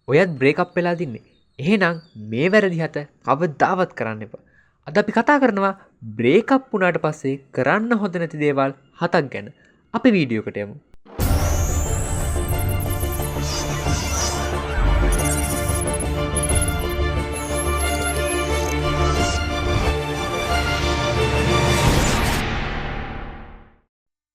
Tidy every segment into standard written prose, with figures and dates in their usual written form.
ඔයත් බ්‍රේකප් වෙලා දින්නේ. එහෙනම් මේ වැරදි හත කවදාවත් කරන්න එපා. අද අපි කතා කරනවා බ්‍රේකප් වුණාට පස්සේ කරන්න හොඳ නැති දේවල් 7ක් ගැන. අපි වීඩියෝ එකට යමු.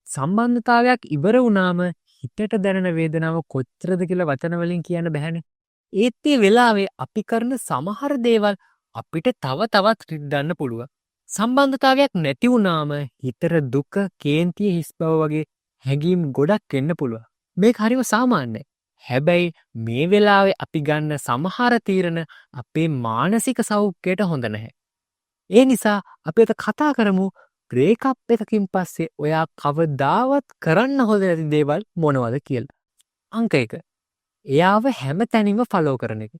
සම්බන්ධතාවයක් ඉවර වුණාම හිතට දැනෙන වේදනාව කොච්චරද කියලා වචන වලින් කියන්න බැහැනේ. ඒත් ඒ වෙලාවේ අපි කරන සමහර දේවල් අපිට තව තවත් රිද්දන්න පුළුවන්. සම්බන්ධතාවයක් නැති වුණාම හිතට දුක, කේන්තිය, හිස් බව වගේ හැඟීම් ගොඩක් එන්න පුළුවන්. මේක හරිම සාමාන්‍යයි. හැබැයි මේ වෙලාවේ අපි ගන්න සමහර තීරණ අපේ මානසික සෞඛ්‍යයට හොඳ නැහැ. ඒ නිසා අපි අද කතා කරමු බ්‍රේකප් එකකින් පස්සේ ඔයා කවදාවත් කරන්න හොඳ නැති දේවල් මොනවද කියලා. අංක 1. එයාව හැම තැනින්ම ෆලෝ කරන එක.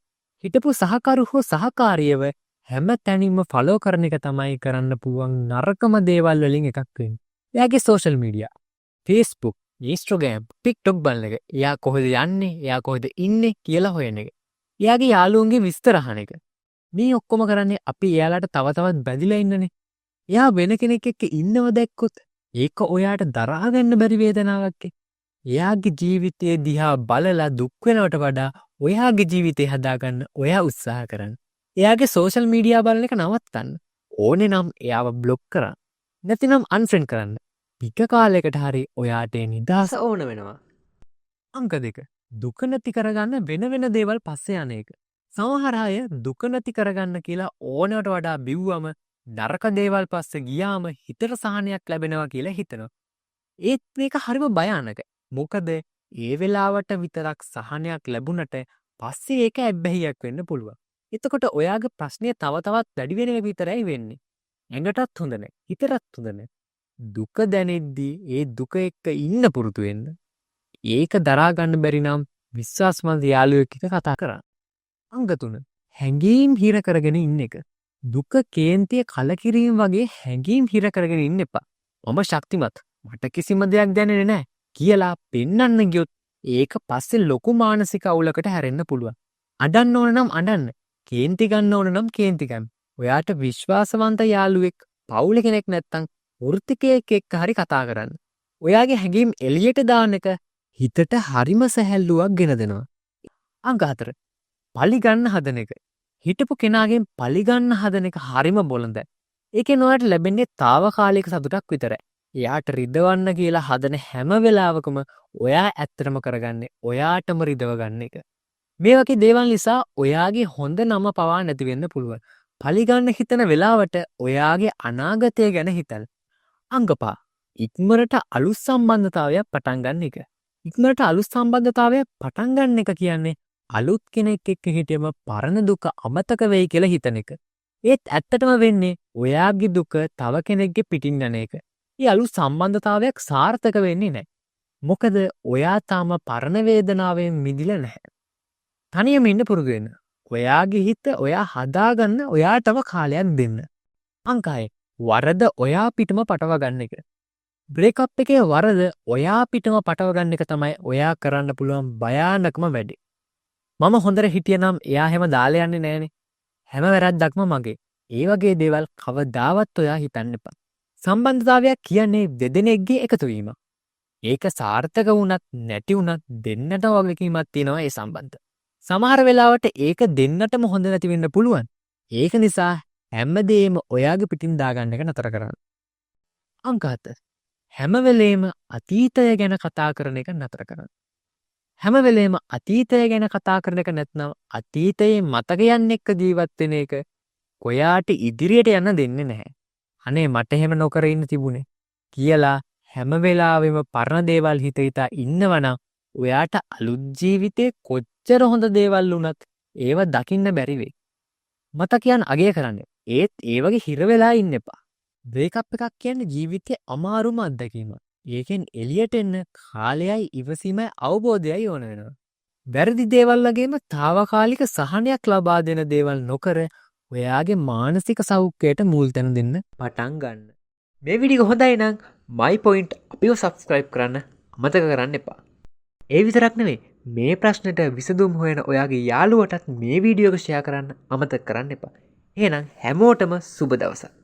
හිටපු සහකරු හෝ සහකාරියව හැම තැනින්ම ෆලෝ කරන එක තමයි කරන්න පුළුවන් නරකම දේවල් වලින් එකක් වෙන්නේ. එයාගේ social media, Facebook, Instagram, TikTok බලන එක. එයා කොහෙද යන්නේ, එයා කොහෙද ඉන්නේ කියලා හොයන එක. එයාගේ යාළුවන්ගේ විස්තර අහන එක. මේ ඔක්කොම කරන්නේ අපි එයාලට තව තවත් බැඳිලා ඉන්නනේ. එයා වෙන කෙනෙක් එක්ක ඉන්නව දැක්කොත් ඒක ඔයාට දරා ගන්න බැරි වේදනාවක්. එයාගේ ජීවිතයේ දිහා බලලා දුක් වෙනවට වඩා ඔයාගේ ජීවිතේ හදාගන්න ඔයා උත්සාහ කරන්න. එයාගේ සෝෂල් මීඩියා බලන එක නවත්තන්න. ඕනේ නම් එයාව බ්ලොක් කරන්න. නැතිනම් අන්ෆ්‍රෙන්ඩ් කරන්න. ටික කාලයකට හරි ඔයාට නිදහස ඕන වෙනවා. අංක 2. දුක නැති කරගන්න වෙන වෙන දේවල් පස්සේ යන එක. සමහර අය දුක නැති කරගන්න කියලා ඕනවට වඩා බිව්වම නරක දේවල් පස්සේ ගියාම හිතට සහනයක් ලැබෙනවා කියලා හිතනවා. ඒත් මේක හරිම භයානකයි. මොකද ඒ වෙලාවට විතරක් සහනයක් ලැබුණට පස්සේ ඒක ඇබ්බැහියක් වෙන්න පුළුවන්. එතකොට ඔයාගේ ප්‍රශ්නය තව තවත් වැඩි වෙන එක විතරයි වෙන්නේ. ඇඟටත් හොඳ නැහැ, හිතටත් හොඳ නැහැ. දුක දැනෙද්දී ඒ දුක එක්ක ඉන්න පුරුදු වෙන්න. ඒක දරා ගන්න බැරි නම් විශ්වාසමත් යාළුවෙක් එක්ක කතා කරන්න. අංග 3. හැඟීම් හිර කරගෙන ඉන්න එක. දුක, කේන්තිය, කලකිරීම වගේ හැඟීම් හිර කරගෙන ඉන්න එපා. මම ශක්තිමත්, මට කිසිම දෙයක් දැනෙන්නේ නැහැ කියලා පෙන්නන්න ගියොත් ඒක පස්සේ ලොකු මානසික අවුලකට හැරෙන්න පුළුවන්. අඬන්න ඕන නම් අඬන්න. කේන්ති ගන්න ඕන නම් කේන්ති ගන්න. ඔයාට විශ්වාසවන්ත යාළුවෙක්, පවුලේ කෙනෙක් නැත්තම් වෘත්තිකයෙක් එක්ක හරි කතා කරන්න. ඔයාගේ හැඟීම් එළියට දාන එක හිතට හරිම සැහැල්ලුවක් ගෙන දෙනවා. අංක 4. පලි ගන්න හදන එක. හිටපු කෙනාගෙන් පලි ගන්න හදන එක හරිම බොළඳයි. ඒකෙන් ඔයාට ලැබෙන්නේ తాවකාලික සතුටක් විතරයි. එයාට රිදවන්න කියලා හදන හැම වෙලාවකම ඔයා ඇත්තටම කරගන්නේ ඔයාටම රිදව ගන්න එක. මේ වගේ දේවල් නිසා ඔයාගේ හොඳ නම පවා නැති වෙන්න පුළුවන්. පලි ගන්න හිතන වෙලාවට ඔයාගේ අනාගතය ගැන හිතන්න. අංක 5. ඉක්මනට අලුත් සම්බන්ධතාවයක් පටන් ගන්න එක. ඉක්මනට අලුත් සම්බන්ධතාවයක් පටන් ගන්න එක කියන්නේ අලුත් කෙනෙක් එක්ක හිටියම පරණ දුක අමතක වෙයි කියලා හිතන එක. ඒත් ඇත්තටම වෙන්නේ ඔයාගේ දුක තව කෙනෙක්ගේ පිටින් යන එක. ඒ අලුත් සම්බන්ධතාවයක් සාර්ථක වෙන්නේ නැහැ. මොකද ඔයා තාම පරණ වේදනාවෙන් මිදිලා නැහැ. තනියම ඉන්න පුරුදු වෙන්න. ඔයාගේ හිත ඔයා හදාගන්න ඔයාටම කාලයක් දෙන්න. අංක 6. වරද ඔයා පිටම පටව ගන්න එක. බ්‍රේකප් එකේ වරද ඔයා පිටම පටව ගන්න එක තමයි ඔයා කරන්න පුළුවන් භයානකම වැඩේ. මම හොඳට හිටියනම් එයා හැම දාලා යන්නේ නැහනේ. හැම වැරද්දක්ම මගේ. ඒ වගේ දේවල් කවදාවත් ඔයා හිතන්න එපා. සම්බන්ධතාවයක් කියන්නේ දෙදෙනෙක්ගේ එකතු වීම. ඒක සාර්ථක වුණත් නැති වුණත් දෙන්නට වගකීමක් තියෙනවා ඒ සම්බන්ධ. සමහර වෙලාවට ඒක දෙන්නටම හොඳ නැති වෙන්න පුළුවන්. ඒක නිසා හැමදේම ඔයාගේ පිටින් දාගන්න එක නතර කරන්න. අංක 7. හැම වෙලේම අතීතය ගැන කතා කරන එක නතර කරන්න. හැම වෙලේම අතීතය ගැන කතා කරන එක නැත්නම් අතීතයේ මතකයන් එක්ක ජීවත් වෙන එක ඔයාට ඉදිරියට යන්න දෙන්නේ නැහැ. අනේ මට එහෙම නොකර ඉන්න තිබුණේ කියලා හැම වෙලාවෙම පරණ දේවල් හිත හිතා ඉන්නවනම් ඔයාට අලුත් ජීවිතේ කොච්චර හොඳ දේවල් වුණත් ඒව දකින්න බැරි වෙයි. මතකයන් අගය කරන්න. ඒත් ඒ වගේ හිර වෙලා ඉන්න එපා. බ්‍රේකප් එකක් කියන්නේ ජීවිතයේ අමාරුම අත්දැකීමක්. ඒකෙන් එළියට එන්න කාලයයි ඉවසීමයි අවබෝධයයි ඕන වෙනවා. වැරදි දේවල් වගේම తాවකාලික සහනයක් ලබා දෙන දේවල් නොකර ඔයාගේ මානසික සෞඛ්‍යයට මුල් තැන දෙන්න පටන් ගන්න. මේ වීඩියෝ හොඳයි නම් my point අපිව subscribe කරන්න අමතක කරන්න එපා. ඒ විතරක් නෙවෙයි මේ ප්‍රශ්නයට විසඳුම් හොයන ඔයාගේ යාළුවටත් මේ වීඩියෝක ෂෙයා කරන්න අමතක කරන්න එපා. එහෙනම් හැමෝටම සුබ දවසක්.